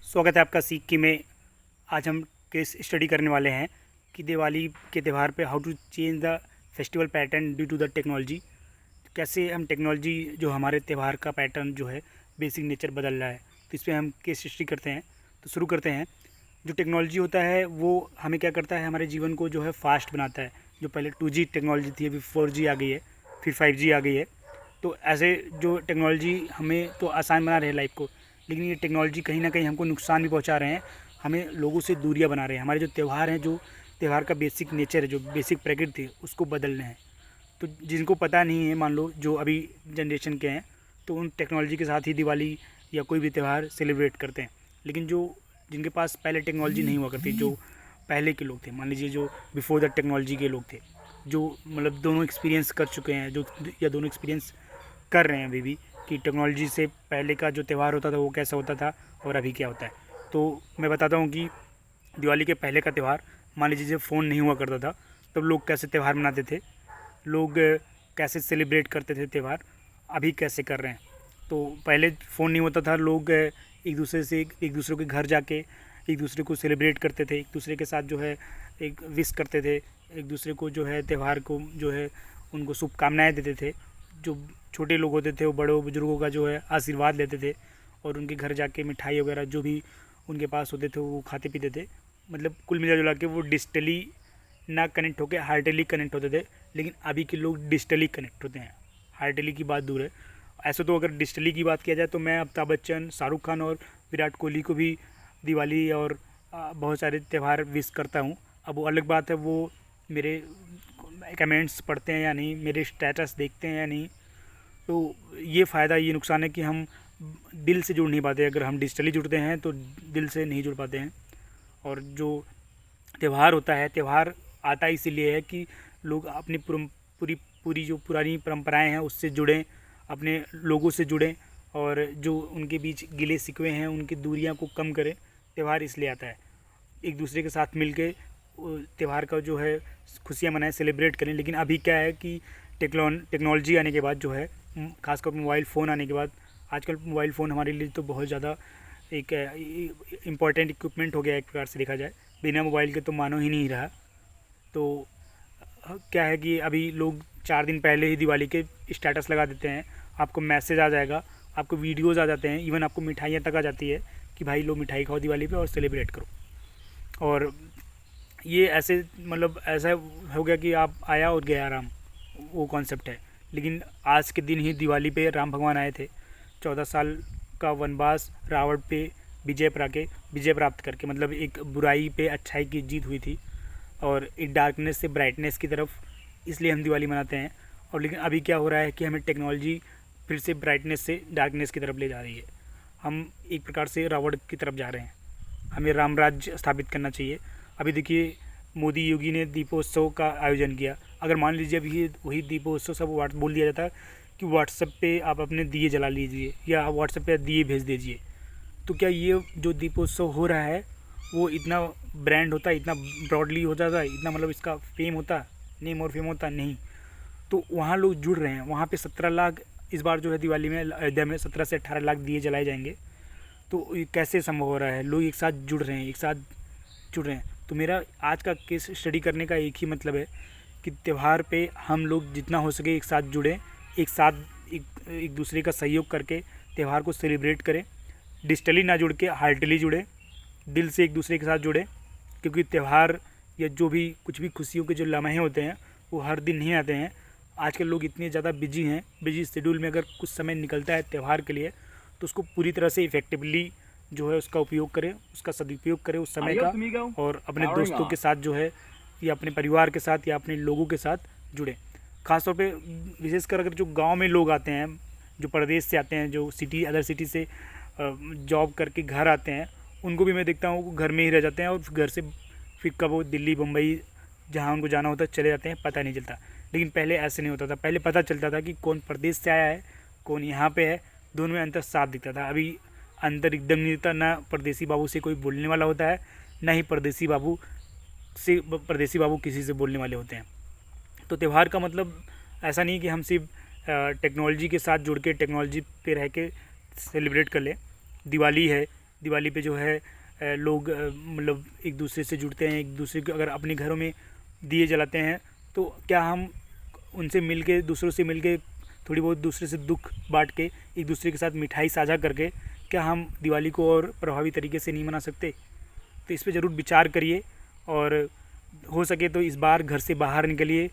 स्वागत है आपका सीख की में। आज हम केस स्टडी करने वाले हैं कि दिवाली के त्यौहार पे how to change the festival pattern due to the technology. कैसे हम टेक्नोलॉजी जो हमारे त्यौहार का पैटर्न जो है बेसिक नेचर बदल रहा है, तो इस पर हम केस स्टडी करते हैं। तो शुरू करते हैं। जो टेक्नोलॉजी होता है वो हमें क्या करता है, हमारे जीवन को जो है फास्ट बनाता है। जो पहले 2G टेक्नोलॉजी थी, अभी 4G आ गई है, फिर 5G आ गई है। तो ऐसे जो टेक्नोलॉजी हमें तो आसान बना रहे हैं लाइफ को, लेकिन ये टेक्नोलॉजी कहीं ना कहीं हमको नुकसान भी पहुंचा रहे हैं। हमें लोगों से दूरियां बना रहे हैं। हमारे जो त्यौहार हैं, जो त्यौहार का बेसिक नेचर है, जो बेसिक प्रकृति है, उसको बदल रहे हैं। तो जिनको पता नहीं है, मान लो जो अभी जनरेशन के हैं, तो उन टेक्नोलॉजी के साथ ही दिवाली या कोई भी त्यौहार सेलिब्रेट करते हैं। लेकिन जो जिनके पास पहले टेक्नोलॉजी नहीं हुआ करती, जो पहले के लोग थे, मान लीजिए जो बिफोर द टेक्नोलॉजी के लोग थे, जो मतलब दोनों एक्सपीरियंस कर चुके हैं, जो या दोनों एक्सपीरियंस कर रहे हैं अभी भी, कि टेक्नोलॉजी से पहले का जो त्यौहार होता था वो कैसा होता था और अभी क्या होता है। तो मैं बताता हूँ कि दिवाली के पहले का त्यौहार, मान लीजिए जब फ़ोन नहीं हुआ करता था, तब लोग कैसे त्यौहार मनाते थे, लोग कैसे सेलिब्रेट करते थे त्यौहार, अभी कैसे कर रहे हैं। तो पहले फ़ोन नहीं होता था, लोग एक दूसरे के घर जाके एक दूसरे को सेलिब्रेट करते थे, एक दूसरे के साथ जो है एक विश करते थे, एक दूसरे को जो है त्यौहार को जो है उनको शुभकामनाएँ देते थे। जो छोटे लोग होते थे वो बड़ों बुज़ुर्गों का जो है आशीर्वाद लेते थे, और उनके घर जाके मिठाई वगैरह जो भी उनके पास होते थे वो खाते पीते थे। मतलब कुल मिला जुला के वो डिजिटली ना कनेक्ट होकर हार्टली कनेक्ट होते थे। लेकिन अभी के लोग डिजिटली कनेक्ट होते हैं, हार्टली की बात दूर है। ऐसे तो अगर डिजिटली की बात किया जाए तो मैं अमिताभ बच्चन, शाहरुख खान और विराट कोहली को भी दिवाली और बहुत सारे त्यौहार विश करता हूँ। अब वो अलग बात है, वो मेरे कमेंट्स पढ़ते हैं या नहीं, मेरे स्टेटस देखते हैं या नहीं। तो ये फ़ायदा ये नुकसान है कि हम दिल से जुड़ नहीं पाते। अगर हम डिजिटली जुड़ते हैं तो दिल से नहीं जुड़ पाते हैं। और जो त्यौहार होता है, त्यौहार आता इसीलिए है कि लोग अपनी पूरी पूरी जो पुरानी परंपराएं हैं उससे जुड़ें, अपने लोगों से जुड़ें, और जो उनके बीच गिले शिकवे हैं उनकी दूरियां को कम करें। त्यौहार इसलिए आता है, एक दूसरे के साथ मिल के त्यौहार का जो है खुशियाँ मनाएं, सेलिब्रेट करें। लेकिन अभी क्या है कि टेक्नोलॉजी आने के बाद जो है, खासकर मोबाइल फ़ोन आने के बाद, आजकल मोबाइल फ़ोन हमारे लिए तो बहुत ज़्यादा एक इम्पॉर्टेंट इक्विपमेंट हो गया है एक प्रकार से देखा जाए। बिना मोबाइल के तो मानो ही नहीं रहा। तो क्या है कि अभी लोग 4 दिन पहले ही दिवाली के स्टेटस लगा देते हैं, आपको मैसेज आ जाएगा, आपको वीडियोज़ आ जाते हैं, इवन आपको मिठाइयाँ तक आ जाती है कि भाई लो मिठाई खाओ दिवाली पे और सेलिब्रेट करो। और ये ऐसे मतलब ऐसा हो गया कि आप आया और गया राम, वो कॉन्सेप्ट है। लेकिन आज के दिन ही दिवाली पे राम भगवान आए थे, 14 साल का वनवास रावण पे विजय प्राप्त करके, मतलब एक बुराई पे अच्छाई की जीत हुई थी, और एक डार्कनेस से ब्राइटनेस की तरफ, इसलिए हम दिवाली मनाते हैं। और लेकिन अभी क्या हो रहा है कि हमें टेक्नोलॉजी फिर से ब्राइटनेस से डार्कनेस की तरफ ले जा रही है। हम एक प्रकार से रावण की तरफ जा रहे हैं। हमें राम राज्य स्थापित करना चाहिए। अभी देखिए, मोदी योगी ने दीपोत्सव का आयोजन किया। अगर मान लीजिए अभी वही दीपोत्सव सब बोल दिया जाता कि व्हाट्सएप पे आप अपने दिए जला लीजिए या व्हाट्सएप पे दिए भेज दीजिए, तो क्या ये जो दीपोत्सव हो रहा है वो इतना ब्रांड होता, इतना ब्रॉडली हो जाता, इतना मतलब इसका फेम होता, नेम और फेम होता नहीं। तो वहाँ लोग जुड़ रहे हैं। वहाँ पे 17 लाख इस बार जो है दिवाली में अयोध्या में 17 से 18 लाख दिए जलाए जाएंगे। तो ये कैसे संभव हो रहा है? लोग एक साथ जुड़ रहे हैं, एक साथ जुड़ रहे हैं। तो मेरा आज का केस स्टडी करने का एक ही मतलब है कि त्यौहार पे हम लोग जितना हो सके एक साथ जुड़ें, एक साथ एक दूसरे का सहयोग करके त्यौहार को सेलिब्रेट करें। डिजिटली ना जुड़ के हार्टली जुड़ें, दिल से एक दूसरे के साथ जुड़ें। क्योंकि त्यौहार या जो भी कुछ भी खुशियों के जो लम्हे होते हैं वो हर दिन नहीं आते हैं। आजकल लोग इतने ज़्यादा बिजी हैं, बिजी शेड्यूल में अगर कुछ समय निकलता है त्यौहार के लिए, तो उसको पूरी तरह से इफ़ेक्टिवली जो है उसका उपयोग करें, उसका सदुपयोग करें उस समय का, और अपने दोस्तों के साथ जो है या अपने परिवार के साथ या अपने लोगों के साथ जुड़ें। ख़ासतौर पे विशेषकर अगर जो गांव में लोग आते हैं, जो प्रदेश से आते हैं, जो सिटी अदर सिटी से जॉब करके घर आते हैं, उनको भी मैं देखता हूँ वो घर में ही रह जाते हैं, और घर से फिर कब वो दिल्ली बम्बई जहाँ उनको जाना होता है चले जाते हैं, पता नहीं चलता। लेकिन पहले ऐसे नहीं होता था। पहले पता चलता था कि कौन प्रदेश से आया है, कौन यहाँ पे है, दोनों में अंतर साफ दिखता था। अभी अंतर एकदम नहीं दिखता। ना परदेसी बाबू से कोई बोलने वाला होता है, ना ही परदेसी बाबू किसी से बोलने वाले होते हैं। तो त्यौहार का मतलब ऐसा नहीं कि हम सिर्फ टेक्नोलॉजी के साथ जुड़ के टेक्नोलॉजी पे रह के सेलिब्रेट कर लें। दिवाली है, दिवाली पे जो है लोग मतलब एक दूसरे से जुड़ते हैं, एक दूसरे के अगर अपने घरों में दिए जलाते हैं तो क्या हम उनसे मिल के, दूसरों से मिल के, थोड़ी बहुत दूसरे से दुख बांट के, एक दूसरे के साथ मिठाई साझा करके क्या हम दिवाली को और प्रभावी तरीके से नहीं मना सकते? तो इस पे ज़रूर विचार करिए और हो सके तो इस बार घर से बाहर निकलिए,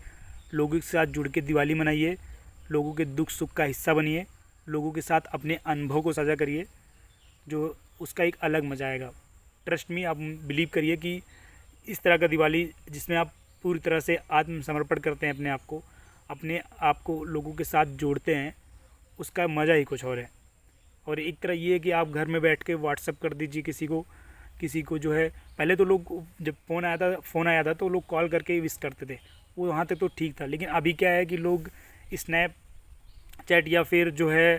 लोगों के साथ जुड़ के दिवाली मनाइए, लोगों के दुख सुख का हिस्सा बनिए, लोगों के साथ अपने अनुभव को साझा करिए, जो उसका एक अलग मज़ा आएगा। ट्रस्ट मी, आप बिलीव करिए कि इस तरह का दिवाली जिसमें आप पूरी तरह से आत्मसमर्पण करते हैं, अपने आप को लोगों के साथ जोड़ते हैं, उसका मज़ा ही कुछ और है। और एक तरह ये है कि आप घर में बैठ के व्हाट्सअप कर दीजिए किसी को जो है, पहले तो लोग जब फ़ोन आया था तो लोग कॉल करके विश करते थे, वो वहाँ तक तो ठीक था। लेकिन अभी क्या है कि लोग स्नैप चैट या फिर जो है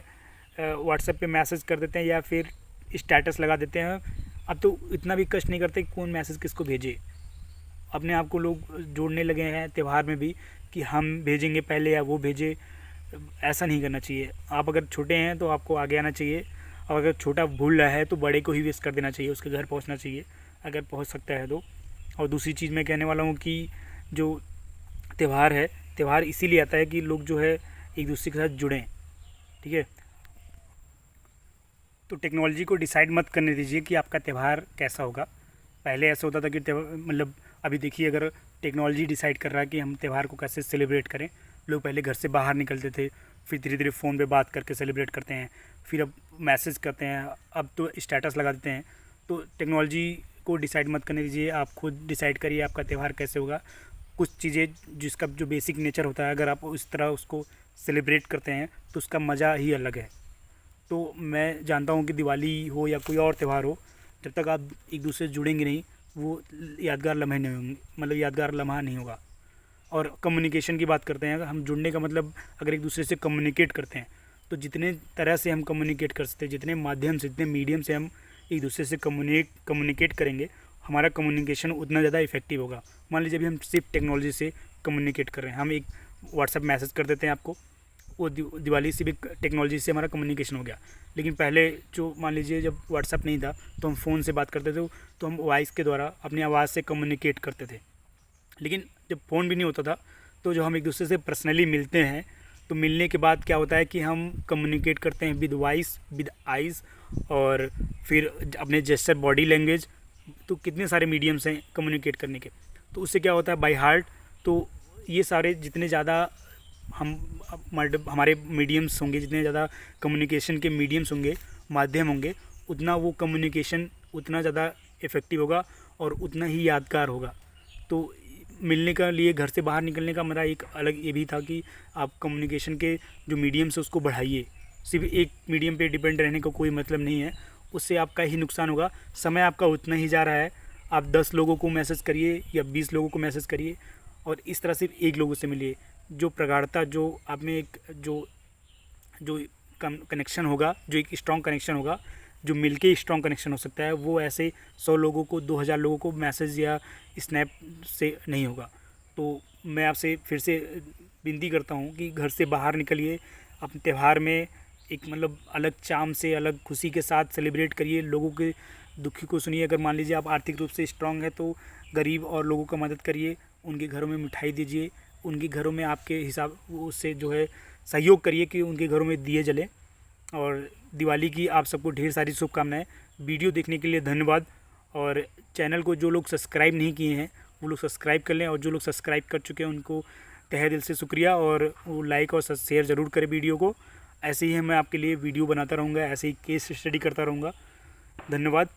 व्हाट्सएप पे मैसेज कर देते हैं या फिर स्टेटस लगा देते हैं। अब तो इतना भी कष्ट नहीं करते कि कौन मैसेज किसको भेजे। अपने आप को लोग जोड़ने लगे हैं त्यौहार में भी कि हम भेजेंगे पहले या वो भेजे। ऐसा नहीं करना चाहिए। आप अगर छोटे हैं तो आपको आगे आना चाहिए, और अगर छोटा भूल रहा है तो बड़े को ही विश कर देना चाहिए, उसके घर पहुंचना चाहिए अगर पहुंच सकता है तो। और दूसरी चीज़ मैं कहने वाला हूँ कि जो त्यौहार इसीलिए आता है कि लोग जो है एक दूसरे के साथ जुड़ें, ठीक है। तो टेक्नोलॉजी को डिसाइड मत करने दीजिए कि आपका त्यौहार कैसा होगा। पहले ऐसा होता था कि मतलब अभी देखिए, अगर टेक्नोलॉजी डिसाइड कर रहा है कि हम त्यौहार को कैसे सेलिब्रेट करें, लोग पहले घर से बाहर निकलते थे, फिर धीरे धीरे फ़ोन पे बात करके सेलिब्रेट करते हैं, फिर अब मैसेज करते हैं, अब तो स्टेटस लगा देते हैं। तो टेक्नोलॉजी को डिसाइड मत करने दीजिए, आप खुद डिसाइड करिए आपका त्यौहार कैसे होगा। कुछ चीज़ें जिसका जो बेसिक नेचर होता है, अगर आप उस तरह उसको सेलिब्रेट करते हैं तो उसका मज़ा ही अलग है। तो मैं जानता हूँ कि दिवाली हो या कोई और त्यौहार हो, जब तक आप एक दूसरे से जुड़ेंगे नहीं, वो यादगार लम्हे नहीं होंगे, मतलब यादगार लम्हा नहीं होगा। और कम्युनिकेशन की बात करते हैं, अगर हम जुड़ने का मतलब अगर एक दूसरे से कम्युनिकेट करते हैं तो जितने तरह से हम कम्युनिकेट कर सकते हैं, जितने माध्यम से, जितने मीडियम से हम एक दूसरे से कम्युनिकेट करेंगे, हमारा कम्युनिकेशन उतना ज़्यादा इफेक्टिव होगा। मान लीजिए अभी हम सिर्फ टेक्नोलॉजी से कम्युनिकेट कर रहे हैं, हम एक व्हाट्सएप मैसेज कर देते हैं आपको, वो दिवाली से भी टेक्नोलॉजी से हमारा कम्युनिकेशन हो गया। लेकिन पहले जो मान लीजिए जब व्हाट्सएप नहीं था तो हम फ़ोन से बात करते थे, तो हम वॉइस के द्वारा अपनी आवाज़ से कम्युनिकेट करते थे। लेकिन जब फ़ोन भी नहीं होता था तो जो हम एक दूसरे से पर्सनली मिलते हैं, तो मिलने के बाद क्या होता है कि हम कम्युनिकेट करते हैं विद वॉइस, विद आइज़, और फिर अपने जेस्चर, बॉडी लैंग्वेज, तो कितने सारे मीडियम्स हैं कम्युनिकेट करने के। तो उससे क्या होता है, बाय हार्ट, तो ये सारे जितने ज़्यादा हमारे मीडियम्स होंगे, जितने ज़्यादा कम्युनिकेशन के मीडियम्स होंगे, माध्यम होंगे, उतना वो कम्युनिकेशन उतना ज़्यादा इफ़ेक्टिव होगा और उतना ही यादगार होगा। तो मिलने का लिए घर से बाहर निकलने का मेरा एक अलग ये भी था कि आप कम्युनिकेशन के जो मीडियम्स है उसको बढ़ाइए। सिर्फ एक मीडियम पे डिपेंड रहने का कोई मतलब नहीं है, उससे आपका ही नुकसान होगा। समय आपका उतना ही जा रहा है, आप 10 लोगों को मैसेज करिए या 20 लोगों को मैसेज करिए, और इस तरह सिर्फ एक लोगों से मिलिए। जो प्रगाढ़ता, जो आप में एक जो कनेक्शन होगा, जो एक स्ट्रॉन्ग कनेक्शन होगा, जो मिलके स्ट्रॉन्ग कनेक्शन हो सकता है, वो ऐसे 100 लोगों को, 2000 लोगों को मैसेज या स्नैप से नहीं होगा। तो मैं आपसे फिर से विनती करता हूँ कि घर से बाहर निकलिए, अपने त्यौहार में एक मतलब अलग चाम से, अलग खुशी के साथ सेलिब्रेट करिए, लोगों के दुखी को सुनिए। अगर मान लीजिए आप आर्थिक रूप से स्ट्रांग है तो गरीब और लोगों का मदद करिए, उनके घरों में मिठाई दीजिए, उनके घरों में आपके हिसाब उससे जो है सहयोग करिए कि उनके घरों में दिए जलें। और दिवाली की आप सबको ढेर सारी शुभकामनाएं। वीडियो देखने के लिए धन्यवाद, और चैनल को जो लोग सब्सक्राइब नहीं किए हैं वो लोग सब्सक्राइब कर लें, और जो लोग सब्सक्राइब कर चुके हैं उनको तहे दिल से शुक्रिया, और वो लाइक और शेयर ज़रूर करें वीडियो को। ऐसे ही मैं आपके लिए वीडियो बनाता रहूँगा, ऐसे ही केस स्टडी करता रहूँगा। धन्यवाद।